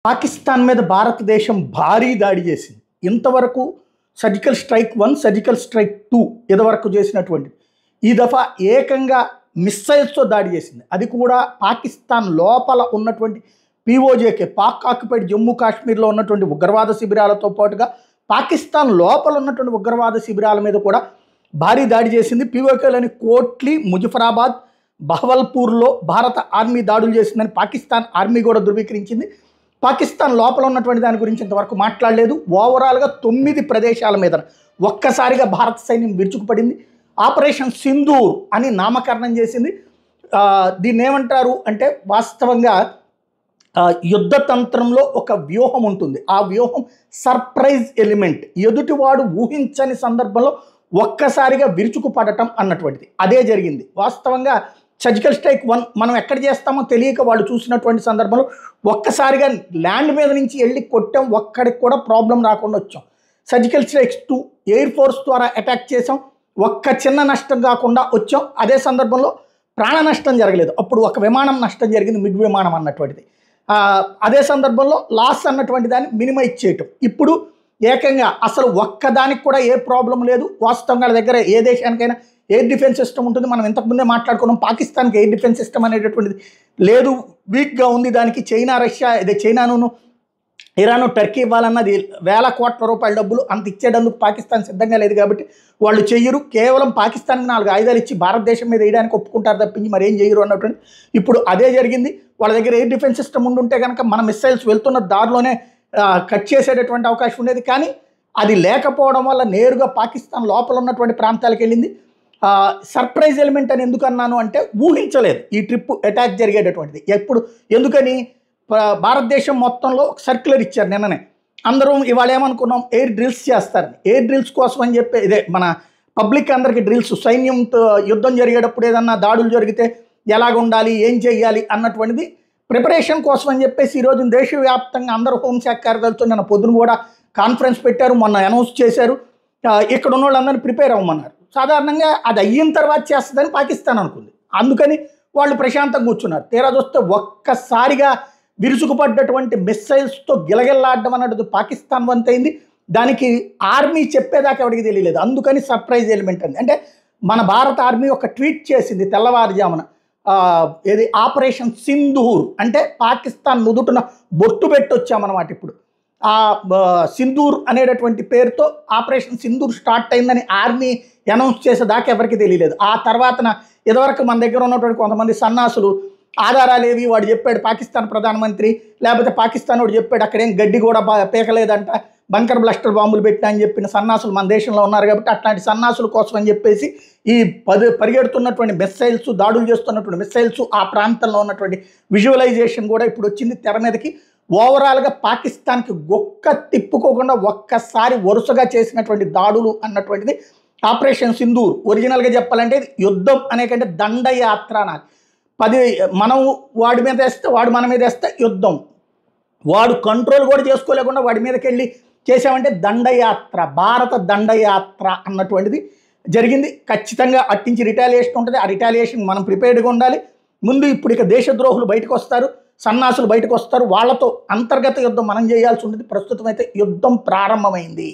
పాకిస్తాన్ మీద భారతదేశం భారీ దాడి చేసింది. ఇంతవరకు సర్జికల్ స్ట్రైక్ 1, సర్జికల్ స్ట్రైక్ 2 ఇదివరకు చేసినటువంటిది. ఈ దఫా ఏకంగా మిస్సైల్స్తో దాడి చేసింది. అది కూడా పాకిస్తాన్ లోపల ఉన్నటువంటి పీఓజేకే, పాక్ ఆక్యుపైడ్ జమ్మూ కాశ్మీర్లో ఉన్నటువంటి ఉగ్రవాద శిబిరాలతో పాటుగా పాకిస్తాన్ లోపల ఉన్నటువంటి ఉగ్రవాద శిబిరాల మీద కూడా భారీ దాడి చేసింది. పీఓకేలోని కోట్లీ, ముజఫరాబాద్, బహవల్పూర్లో భారత ఆర్మీ దాడులు చేసిందని పాకిస్తాన్ ఆర్మీ కూడా ధృవీకరించింది. పాకిస్తాన్ లోపల ఉన్నటువంటి దాని గురించి ఇంతవరకు మాట్లాడలేదు. ఓవరాల్గా 9 ప్రదేశాల మీద ఒక్కసారిగా భారత సైన్యం విరుచుకుపడింది. ఆపరేషన్ సింధూర్ అని నామకరణం చేసింది. దీన్ని ఏమంటారు అంటే వాస్తవంగా యుద్ధ తంత్రంలో ఒక వ్యూహం ఉంటుంది. ఆ వ్యూహం సర్ప్రైజ్ ఎలిమెంట్, ఎదుటివాడు ఊహించని సందర్భంలో ఒక్కసారిగా విరుచుకుపడటం అన్నటువంటిది అదే జరిగింది. వాస్తవంగా సర్జికల్ స్ట్రైక్ 1 మనం ఎక్కడ చేస్తామో తెలియక వాళ్ళు చూసినటువంటి సందర్భంలో ఒక్కసారిగా ల్యాండ్ మీద నుంచి వెళ్ళి కొట్టాం, ఒక్కడికి కూడా ప్రాబ్లం రాకుండా వచ్చాం. సర్జికల్ స్ట్రైక్స్ 2 ఎయిర్ ఫోర్స్ ద్వారా అటాక్ చేసాం, ఒక్క చిన్న నష్టం కాకుండా వచ్చాం. అదే సందర్భంలో ప్రాణ నష్టం జరగలేదు, అప్పుడు ఒక విమానం నష్టం జరిగింది, మిగ్ విమానం అన్నటువంటిది. అదే సందర్భంలో లాస్ అన్నటువంటి దాన్ని మినిమైజ్ చేయటం. ఇప్పుడు ఏకంగా అసలు ఒక్కదానికి కూడా ఏ ప్రాబ్లం లేదు. వాస్తవంగా దగ్గర ఏ దేశానికైనా ఎయిర్ డిఫెన్స్ సిస్టమ్ ఉంటుంది. మనం ఇంతకుముందే మాట్లాడుకున్నాం, పాకిస్తాన్కి ఎయిర్ డిఫెన్స్ సిస్టమ్ అనేటటువంటిది లేదు, వీక్గా ఉంది. దానికి చైనా, రష్యా, ఇదే చైనాను, ఇరాను, టర్కీ ఇవ్వాలన్నది వేల కోట్ల రూపాయల డబ్బులు, అంత ఇచ్చేటందుకు పాకిస్తాన్ సిద్ధంగా లేదు కాబట్టి వాళ్ళు చెయ్యరు. కేవలం పాకిస్తాన్కి 4 ఆయుధాలు ఇచ్చి భారతదేశం మీద వేయడానికి ఒప్పుకుంటారు తప్పించి మరేం చేయరు అన్నటువంటి. ఇప్పుడు అదే జరిగింది. వాళ్ళ దగ్గర ఎయిర్ డిఫెన్స్ సిస్టమ్ ఉండుంటే కనుక మన మిస్సైల్స్ వెళ్తున్న దారిలోనే కట్ చేసేటటువంటి అవకాశం ఉండేది. కానీ అది లేకపోవడం వల్ల నేరుగా పాకిస్తాన్ లోపల ఉన్నటువంటి ప్రాంతాలకు వెళ్ళింది. సర్ప్రైజ్ ఎలిమెంట్ అని ఎందుకు అన్నాను అంటే ఊహించలేదు ఈ ట్రిప్ అటాక్ జరిగేటటువంటిది. ఎందుకని భారతదేశం మొత్తంలో ఒక సర్క్యులర్ ఇచ్చారు నిన్ననే. అందరం ఇవాళ ఏమనుకున్నాం, ఎయిర్ డ్రిల్స్ చేస్తారని. ఎయిర్ డ్రిల్స్ కోసం అని చెప్పి ఇదే మన పబ్లిక్ అందరికీ డ్రిల్స్, సైన్యంతో యుద్ధం జరిగేటప్పుడు ఏదన్నా దాడులు జరిగితే ఎలాగ ఉండాలి, ఏం చేయాలి అన్నటువంటిది ప్రిపరేషన్ కోసం అని చెప్పేసి ఈరోజు దేశవ్యాప్తంగా అందరూ హోంశాఖ కార్యదర్శులతో నిన్న పొద్దున కూడా కాన్ఫరెన్స్ పెట్టారు, మొన్న అనౌన్స్ చేశారు. ఇక్కడ ఉన్న వాళ్ళందరినీ ప్రిపేర్ అవ్వమన్నారు. సాధారణంగా అది అయిన తర్వాత చేస్తుందని పాకిస్తాన్ అనుకుంది, అందుకని వాళ్ళు ప్రశాంతంగా కూర్చున్నారు. తీరా చూస్తే ఒక్కసారిగా విరుచుకుపడ్డటువంటి మిస్సైల్స్తో గిలగిల్లాడడం అన్నది పాకిస్తాన్ వంతైంది. దానికి ఆర్మీ చెప్పేదాకా ఎవరికి తెలియలేదు, అందుకని సర్ప్రైజ్ ఎలిమెంట్ అంది. అంటే మన భారత ఆర్మీ ఒక ట్వీట్ చేసింది తెల్లవారుజామున, ఏది ఆపరేషన్ సింధూర్ అంటే పాకిస్తాన్ నుదుటిన బొట్టు పెట్టి వచ్చామన్నమాట. ఇప్పుడు ఆ సింధూర్ అనేటటువంటి పేరుతో ఆపరేషన్ సింధూర్ స్టార్ట్ అయిందని ఆర్మీ అనౌన్స్ చేసేదాకా ఎవరికి తెలియలేదు. ఆ తర్వాతన ఇదివరకు మన దగ్గర ఉన్నటువంటి కొంతమంది సన్నాసులు ఆధారాలు ఏవి, వాడు చెప్పాడు పాకిస్తాన్ ప్రధానమంత్రి, లేకపోతే పాకిస్తాన్ వాడు చెప్పాడు అక్కడేం గడ్డి కూడా పీకలేదంట, బంకర్ బ్లాస్టర్ బాంబులు పెట్టా అని చెప్పిన సన్నాసులు మన దేశంలో ఉన్నారు. కాబట్టి అట్లాంటి సన్నాసుల కోసం అని చెప్పేసి ఈ పరిగెడుతున్నటువంటి మిస్సైల్స్, దాడులు చేస్తున్నటువంటి మిస్సైల్స్, ఆ ప్రాంతంలో ఉన్నటువంటి విజువలైజేషన్ కూడా ఇప్పుడు వచ్చింది తెర మీదకి. ఓవరాల్గా పాకిస్తాన్కి ఒక్క తిప్పుకోకుండా ఒక్కసారి వరుసగా చేసినటువంటి దాడులు అన్నటువంటిది ఆపరేషన్ సింధూర్. ఒరిజినల్గా చెప్పాలంటే యుద్ధం అనే కంటే దండయాత్ర అనాలి. మనం వాడి మీద వేస్తే వాడు మన మీద వేస్తే యుద్ధం, వాడు కంట్రోల్ కూడా చేసుకోలేకుండా వాడి మీదకి వెళ్ళి చేసామంటే దండయాత్ర, భారత దండయాత్ర అన్నటువంటిది జరిగింది. ఖచ్చితంగా అట్టించి రిటాలియేషన్ ఉంటుంది. ఆ రిటాలియేషన్ మనం ప్రిపేర్డ్గా ఉండాలి. ముందు ఇప్పుడు ఇక దేశద్రోహులు బయటకు వస్తారు, సన్నాసులు బయటకు వస్తారు, వాళ్ళతో అంతర్గత యుద్ధం మనం చేయాల్సి ఉంటుంది. ప్రస్తుతం అయితే యుద్ధం ప్రారంభమైంది.